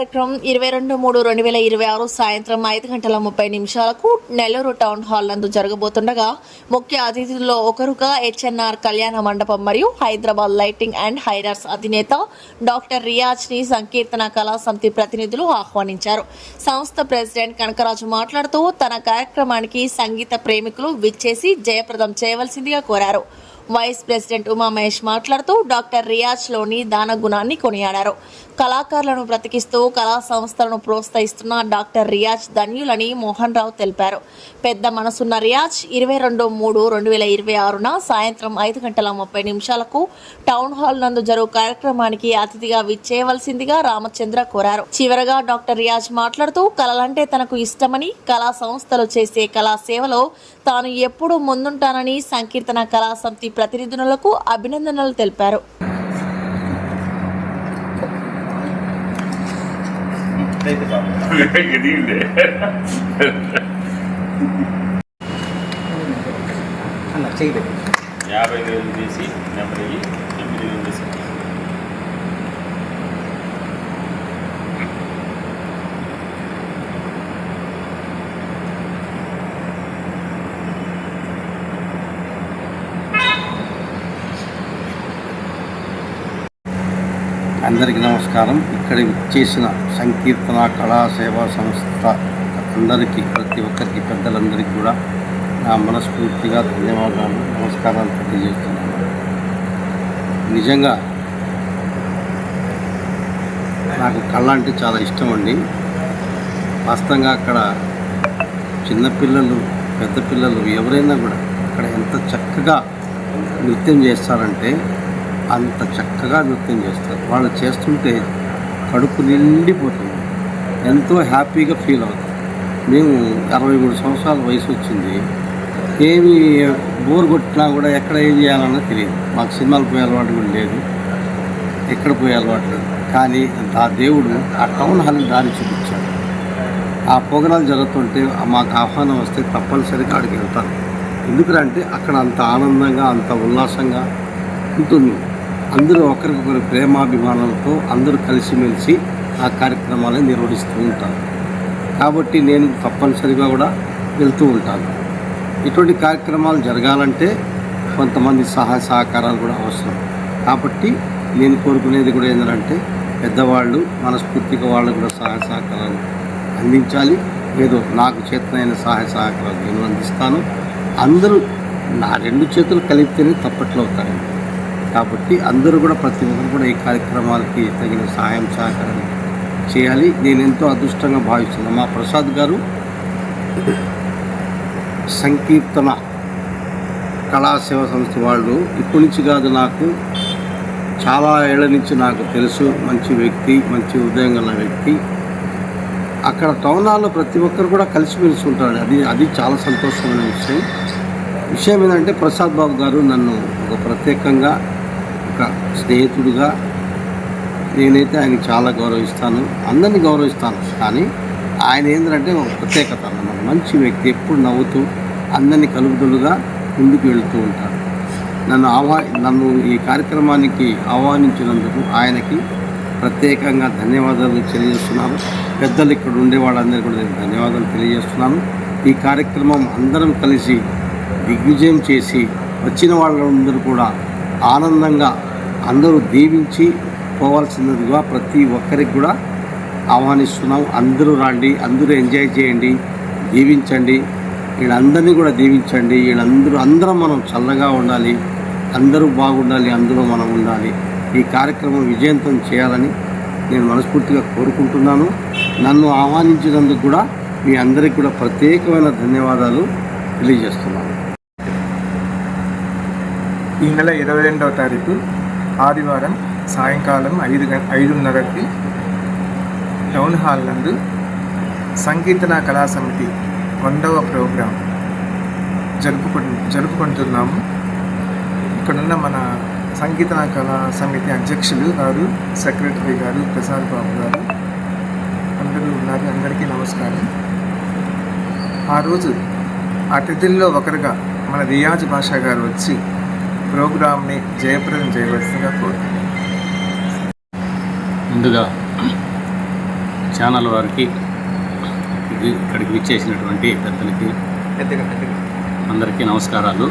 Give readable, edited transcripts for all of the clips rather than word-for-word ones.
కార్యక్రమం 22/3/2026 సాయంత్రం 5:30 Nellore town hall నందు జరగబోతుండగా ముఖ్య అతిథుల్లో ఒకరుగా హెచ్ఎన్ఆర్ కళ్యాణ మండపం మరియు హైదరాబాద్ లైటింగ్ అండ్ హైరర్స్ అధినేత డాక్టర్ రియాజ్ ని సంకీర్తన కళా సమితి ప్రతినిధులు ఆహ్వానించారు. సంస్థ ప్రెసిడెంట్ కనకరాజు మాట్లాడుతూ తన కార్యక్రమానికి సంగీత ప్రేమికులు విచ్చేసి జయప్రదం చేయవలసిందిగా కోరారు. వైస్ ప్రెసిడెంట్ ఉమామహేష్ మాట్లాడుతూ డాక్టర్ రియాజ్లోని దాన గుణాన్ని కొనియాడారు. కళాకారులను బ్రతికిస్తూ కళా సంస్థలను ప్రోత్సహిస్తున్న డాక్టర్ రియాజ్ ధన్యులని మోహన్ రావు తెలిపారు. పెద్ద మనసున్న రియాజ్ 22/3/2026 సాయంత్రం 5:30 టౌన్ హాల్ నందు జరుగు కార్యక్రమానికి అతిథిగా విచ్చేయవలసిందిగా రామచంద్ర కోరారు. చివరగా డాక్టర్ రియాజ్ మాట్లాడుతూ కళలంటే తనకు ఇష్టమని, కళా సంస్థలు చేసే కళా సేవలో తాను ఎప్పుడూ ముందుంటానని సంకీర్తన కళా సమితి ప్రతినిధులకు అభినందనలు తెలిపారు. అందరికీ నమస్కారం. ఇక్కడ చేసిన సంకీర్తన కళా సేవా సంస్థ అందరికీ, ప్రతి ఒక్కరికి, పెద్దలందరికీ కూడా నా మనస్ఫూర్తిగా ధన్యవాదాలు, నమస్కారాలు తెలియజేస్తున్నాను. నిజంగా నాకు కళ అంటే చాలా ఇష్టం అండి. వాస్తవంగా అక్కడ చిన్నపిల్లలు, పెద్ద పిల్లలు ఎవరైనా కూడా అక్కడ ఎంత చక్కగా నృత్యం చేస్తారంటే అంత చక్కగా నృత్యం చేస్తారు. వాళ్ళు చేస్తుంటే కడుపు నిండిపోతుంది, ఎంతో హ్యాపీగా ఫీల్ అవుతుంది. మేము 63 సంవత్సరాల వయసు వచ్చింది, ఏమి బోర్ కొట్టినా కూడా ఎక్కడ ఏం చేయాలన్నా తెలియదు. మాకు సినిమాలు పోయే అలవాటు కూడా లేదు, ఎక్కడ పోయే అలవాటు లేదు. కానీ ఆ దేవుడు ఆ టౌన్ హాల్ని దారి చూపించాడు. ఆ ప్రోగ్రాలు జరుగుతుంటే మాకు ఆహ్వానం వస్తే తప్పనిసరిగా అక్కడికి వెళ్తాను. ఎందుకంటే అక్కడ అంత ఆనందంగా, అంత ఉల్లాసంగా ఉంటుంది. అందరూ ఒకరికొకరు ప్రేమాభిమానాలతో అందరూ కలిసిమెలిసి ఆ కార్యక్రమాలను నిర్వహిస్తూ ఉంటారు. కాబట్టి నేను తప్పనిసరిగా కూడా వెళ్తూ ఉంటాను. ఇటువంటి కార్యక్రమాలు జరగాలంటే కొంతమంది సహాయ సహకారాలు కూడా అవసరం. కాబట్టి నేను కోరుకునేది కూడా ఏంటంటే పెద్దవాళ్ళు మనస్ఫూర్తిగా వాళ్ళు కూడా సహాయ సహకారాలు అందించాలి. ఏదో నాకు చేతనైన సహాయ సహకారాలు నేను అందిస్తాను. అందరూ నా 2 చేతులు కలిపితేనే తప్పట్లు అవుతాయి. కాబట్టి అందరూ కూడా, ప్రతి ఒక్కరు కూడా ఈ కార్యక్రమాలకి తగిన సహాయం సహకారం చేయాలి. నేను ఎంతో అదృష్టంగా భావిస్తున్నాను. మా ప్రసాద్ గారు సంకీర్తన కళా సేవా సంస్థ వాళ్ళు ఇప్పటి నుంచి కాదు, నాకు చాలా ఏళ్ల నుంచి నాకు తెలుసు. మంచి వ్యక్తి, మంచి హృదయం గల వ్యక్తి. అక్కడ టౌన్ హాల్లో ప్రతి ఒక్కరు కూడా కలిసిమెలిసి ఉంటారు. అది చాలా సంతోషమైన విషయం ఏంటంటే ప్రసాద్ బాబు గారు నన్ను ఒక ప్రత్యేకంగా, ఒక స్నేహితుడిగా నేనైతే ఆయనకి చాలా గౌరవిస్తాను, అందరినీ గౌరవిస్తాను. కానీ ఆయన ఏంటంటే ఒక ప్రత్యేకత అన్నమాట. మంచి వ్యక్తి, ఎప్పుడు నవ్వుతూ అందరినీ కలుపుదలుగా ముందుకు వెళుతూ ఉంటారు. నన్ను ఈ కార్యక్రమానికి ఆహ్వానించినందుకు ఆయనకి ప్రత్యేకంగా ధన్యవాదాలు తెలియజేస్తున్నాను. పెద్దలు ఇక్కడ ఉండే వాళ్ళందరికీ కూడా నేను ధన్యవాదాలు తెలియజేస్తున్నాను. ఈ కార్యక్రమం అందరం కలిసి దిగ్విజయం చేసి వచ్చిన వాళ్ళందరూ కూడా ఆనందంగా అందరూ దీవించి పోవాల్సినదిగా ప్రతి ఒక్కరికి కూడా ఆహ్వానిస్తున్నాం. అందరూ రండి, అందరూ ఎంజాయ్ చేయండి, దీవించండి, వీళ్ళందరినీ కూడా దీవించండి. అందరం మనం చల్లగా ఉండాలి, అందరూ బాగుండాలి, అందులో మనం ఉండాలి. ఈ కార్యక్రమం విజయవంతం చేయాలని నేను మనస్ఫూర్తిగా కోరుకుంటున్నాను. నన్ను ఆహ్వానించినందుకు కూడా మీ అందరికీ కూడా ప్రత్యేకమైన ధన్యవాదాలు తెలియజేస్తున్నాను. ఈ నెల 22వ తారీఖు ఆదివారం సాయంకాలం 5:30 టౌన్ హాల్ నందు సంకీర్తన కళా సమితి 100వ ప్రోగ్రాం జరుపుకుంటున్నాము. ఇక్కడున్న మన సంకీర్తన కళా సమితి అధ్యక్షులు గారు, సెక్రటరీ గారు, ప్రసాద్ బాబు గారు అందరూ ఉన్నారు. అందరికీ నమస్కారం. ఆ రోజు అతిథుల్లో ఒకరుగా మన రియాజ్ బాషా గారు వచ్చి ప్రోగ్రామ్ని జయప్రదం చేయవలసిందిగా కోరుతున్నాను. ముందుగా ఛానల్ వారికి, ఇక్కడికి విచ్చేసినటువంటి పెద్దలకి అందరికీ నమస్కారాలు.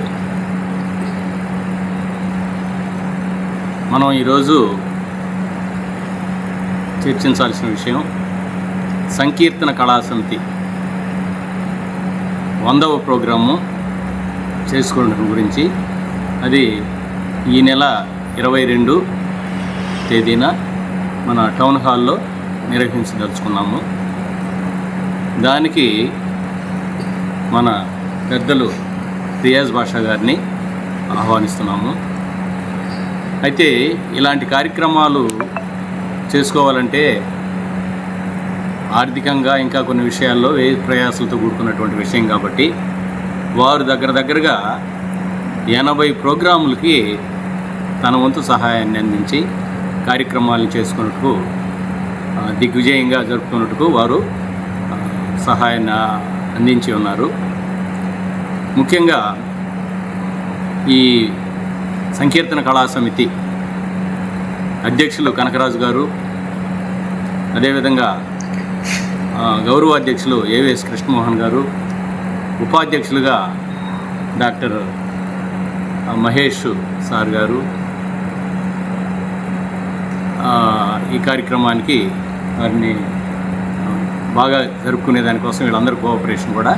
మనం ఈరోజు చర్చించాల్సిన విషయం సంకీర్తన కళా సమితి 100వ ప్రోగ్రాము చేసుకోవడం గురించి. అది ఈ నెల 22 తేదీన మన టౌన్ హాల్లో నిర్వహించదలుచుకున్నాము. దానికి మన పెద్దలు రియాజ్ బాషా గారిని ఆహ్వానిస్తున్నాము. అయితే ఇలాంటి కార్యక్రమాలు చేసుకోవాలంటే ఆర్థికంగా ఇంకా కొన్ని విషయాల్లో ప్రయాసాలతో కూడుకున్నటువంటి విషయం కాబట్టి వారు దగ్గరగా 80 ప్రోగ్రాములకి తన వంతు సహాయాన్ని అందించి కార్యక్రమాలను చేసుకున్నట్టుకు దిగ్విజయంగా జరుపుకున్నట్టుకు వారు సహాయాన్ని అందించి ఉన్నారు. ముఖ్యంగా ఈ సంకీర్తన కళా సమితి అధ్యక్షులు కనకరాజు గారు, అదేవిధంగా గౌరవాధ్యక్షులు ఏవిఎస్ కృష్ణమోహన్ గారు, ఉపాధ్యక్షులుగా డాక్టర్ మహేష్ సార్ గారు ఈ కార్యక్రమానికి వారిని బాగా జరుపుకునే దానికోసం వీళ్ళందరూ కోఆపరేషన్ కూడా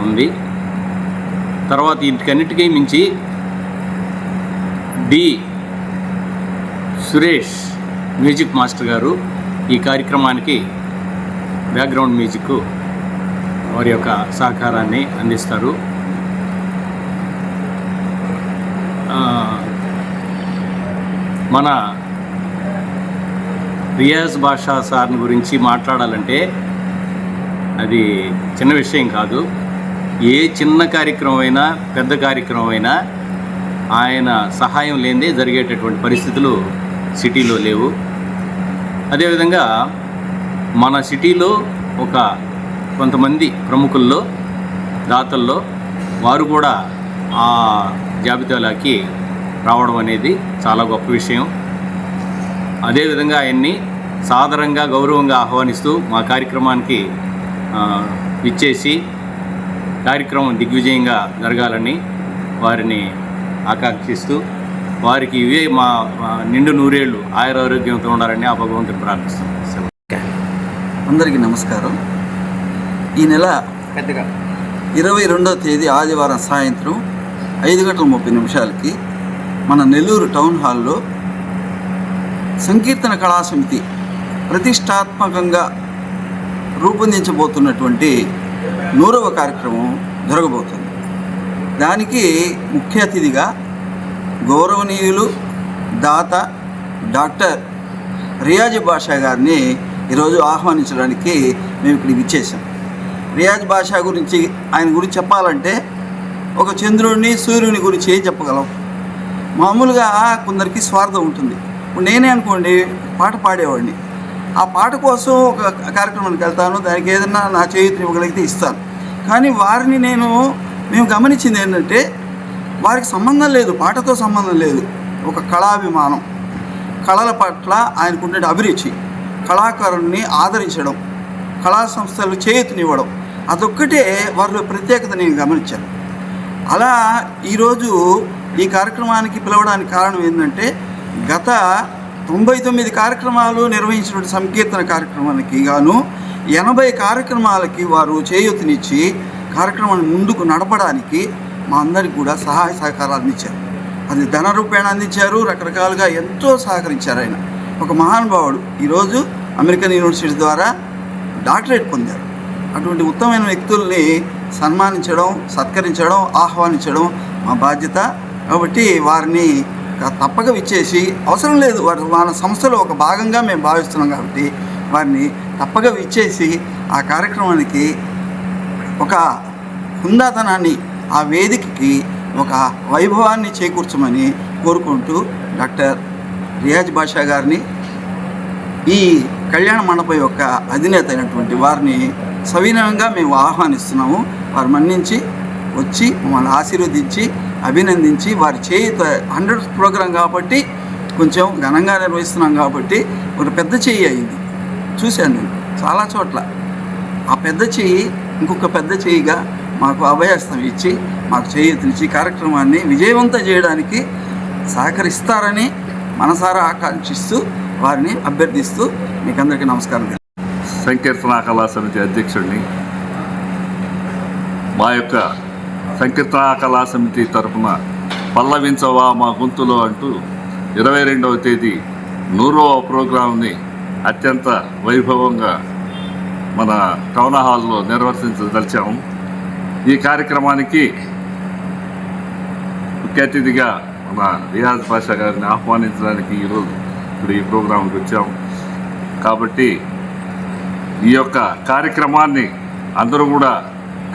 ఉంది. తర్వాత ఇంటికన్నిటికీ మించి డి సురేష్ మ్యూజిక్ మాస్టర్ గారు ఈ కార్యక్రమానికి బ్యాక్గ్రౌండ్ మ్యూజిక్ వారి యొక్క సహకారాన్ని అందిస్తారు. మన రియాజ్ బాషా సార్ని గురించి మాట్లాడాలంటే అది చిన్న విషయం కాదు. ఏ చిన్న కార్యక్రమం అయినా పెద్ద కార్యక్రమం అయినా ఆయన సహాయం లేనిదే జరిగేటటువంటి పరిస్థితులు సిటీలో లేవు. అదేవిధంగా మన సిటీలో కొంతమంది ప్రముఖుల్లో దాతల్లో వారు కూడా ఆ జాబితాలోకి రావడం అనేది చాలా గొప్ప విషయం. అదేవిధంగా ఆయన్ని సాదరంగా గౌరవంగా ఆహ్వానిస్తూ మా కార్యక్రమానికి విచ్చేసి కార్యక్రమం దిగ్విజయంగా జరగాలని వారిని ఆకాంక్షిస్తూ వారికి ఇవే మా నిండు నూరేళ్ళు ఆయురారోగ్యంతో ఉండాలని ఆ భగవంతుని ప్రార్థిస్తున్నాం. అందరికీ నమస్కారం. ఈ నెల 22వ తేదీ ఆదివారం సాయంత్రం 5:30 మన నెల్లూరు టౌన్ హాల్లో సంకీర్తన కళా సమితి ప్రతిష్టాత్మకంగా రూపొందించబోతున్నటువంటి 100వ కార్యక్రమం జరగబోతుంది. దానికి ముఖ్య అతిథిగా గౌరవనీయులు దాత డాక్టర్ రియాజ్ బాషా గారిని ఈరోజు ఆహ్వానించడానికి మేము ఇక్కడికి ఇచ్చేసాం. రియాజ్ బాషా గురించి, ఆయన గురించి చెప్పాలంటే ఒక చంద్రుడిని సూర్యుని గురించి ఏం చెప్పగలం? మామూలుగా కొందరికి స్వార్థం ఉంటుంది. ఇప్పుడు నేనే అనుకోండి పాట పాడేవాడిని, ఆ పాట కోసం ఒక కార్యక్రమానికి వెళ్తాను, దానికి ఏదైనా నా చేయూతని ఇవ్వగలిగితే ఇస్తాను. కానీ వారిని మేము గమనించింది ఏంటంటే వారికి సంబంధం లేదు, పాటతో సంబంధం లేదు, ఒక కళాభిమానం, కళల పట్ల ఆయనకుండే అభిరుచి, కళాకారుల్ని ఆదరించడం, కళా సంస్థలు చేయూతనివ్వడం, అదొక్కటే వారిలో ప్రత్యేకత నేను గమనించాను. అలా ఈరోజు ఈ కార్యక్రమానికి పిలవడానికి కారణం ఏంటంటే గత 99 కార్యక్రమాలు నిర్వహించినటువంటి సంకీర్తన కార్యక్రమానికి గాను 80 కార్యక్రమాలకి వారు చేయూతనిచ్చి కార్యక్రమాన్ని ముందుకు నడపడానికి మా అందరికి కూడా సహాయ సహకారాలు అందించారు. అది ధన రూపేణ అందించారు, రకరకాలుగా ఎంతో సహకరించారు. ఆయన ఒక మహానుభావుడు. ఈరోజు అమెరికన్ యూనివర్సిటీ ద్వారా డాక్టరేట్ పొందారు. అటువంటి ఉత్తమమైన వ్యక్తుల్ని సన్మానించడం, సత్కరించడం, ఆహ్వానించడం మా బాధ్యత. కాబట్టి వారిని తప్పక విచ్చేసి, అవసరం లేదు వారి మన సంస్థలో ఒక భాగంగా మేము భావిస్తున్నాం కాబట్టి వారిని తప్పక విచ్చేసి ఆ కార్యక్రమానికి ఒక హుందాతనాన్ని, ఆ వేదికకి ఒక వైభవాన్ని చేకూర్చమని కోరుకుంటూ డాక్టర్ రియాజ్ బాషా గారిని, ఈ కళ్యాణ మండపం యొక్క అధినేత అయినటువంటి వారిని సవినయంగా మేము ఆహ్వానిస్తున్నాము. వారు మన్నించి వచ్చి మమ్మల్ని ఆశీర్వదించి అభినందించి, వారి చేయుత 100th ప్రోగ్రాం కాబట్టి కొంచెం ఘనంగా నిర్వహిస్తున్నాం కాబట్టి ఒక పెద్ద చేయి అయింది. చూశాను నేను. చాలా చోట్ల ఆ పెద్ద చెయ్యి ఇంకొక పెద్ద చెయ్యిగా మాకు అభయహస్తం ఇచ్చి మాకు చేయూతనిచ్చి కార్యక్రమాన్ని విజయవంతం చేయడానికి సహకరిస్తారని మనసారా ఆకాంక్షిస్తూ వారిని అభ్యర్థిస్తూ మీకు అందరికీ నమస్కారం. సంకీర్తన కళా సమితి అధ్యక్షుడిని. మా యొక్క సంకీర్తన కళా సమితి తరఫున పల్లవించవా మా గొంతులో అంటూ 22వ తేదీ 100వ ప్రోగ్రాంని అత్యంత వైభవంగా మన టౌన్ హాల్లో నిర్వర్తించదలిచాము. ఈ కార్యక్రమానికి ముఖ్య అతిథిగా మన రియాజ్ బాషా గారిని ఆహ్వానించడానికి ఈరోజు ఇప్పుడు ఈ ప్రోగ్రాంకి వచ్చాము. కాబట్టి ఈ యొక్క కార్యక్రమాన్ని అందరూ కూడా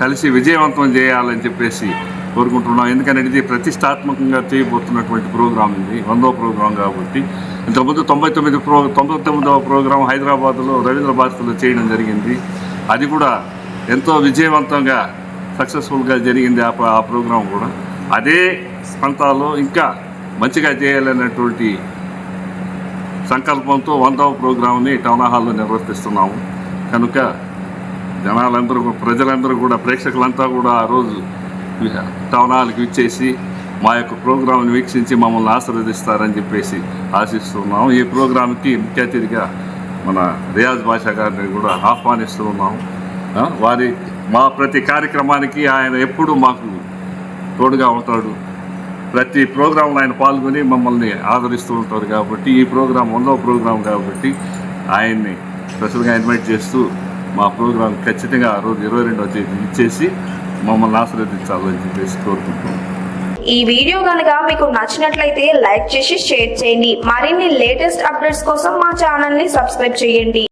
కలిసి విజయవంతం చేయాలని చెప్పేసి కోరుకుంటున్నాం. ఎందుకంటే ఇది ప్రతిష్టాత్మకంగా చేయబోతున్నటువంటి ప్రోగ్రాం, ఇది 100వ ప్రోగ్రాం కాబట్టి. ఇంతకుముందు 99వ ప్రోగ్రాం హైదరాబాద్లో రవీంద్ర భారతిలో చేయడం జరిగింది. అది కూడా ఎంతో విజయవంతంగా సక్సెస్ఫుల్గా జరిగింది. ఆ ప్రోగ్రాం కూడా అదే ప్రాంతాల్లో ఇంకా మంచిగా చేయాలనేటువంటి సంకల్పంతో 100వ ప్రోగ్రాంని టౌన్ హాల్లో నిర్వర్తిస్తున్నాము. కనుక జనాలందరూ, ప్రజలందరూ కూడా, ప్రేక్షకులంతా కూడా ఆ రోజు టౌన్ హాల్కి ఇచ్చేసి మా యొక్క ప్రోగ్రాంని వీక్షించి మమ్మల్ని ఆశీర్వదిస్తారని చెప్పేసి ఆశిస్తున్నాము. ఈ ప్రోగ్రాంకి ముఖ్య అతిథిగా మన రియాజ్ బాషా గారిని కూడా ఆహ్వానిస్తూ ఉన్నాము. మా ప్రతి కార్యక్రమానికి ఆయన ఎప్పుడూ మాకు తోడుగా ఉంటాడు. ప్రతి ప్రోగ్రాంలో ఆయన పాల్గొని మమ్మల్ని ఆదరిస్తూ ఉంటారు. కాబట్టి ఈ ప్రోగ్రాం 100వ ప్రోగ్రాం కాబట్టి ఆయన్ని స్పెషల్గా ఇన్వైట్ చేస్తూ మా ప్రోగ్రాం ఖచ్చితంగా ఆ రోజు 22వ తేదీ ఇచ్చేసి మమ్మల్ని ఆశీర్వదించాలని చెప్పేసి కోరుకుంటున్నాం. ఈ వీడియో కనుక మీకు నచ్చినట్లయితే లైక్ చేసి షేర్ చేయండి. మరిన్ని లేటెస్ట్ అప్డేట్స్ కోసం మా ఛానల్ ని సబ్స్క్రైబ్ చేయండి.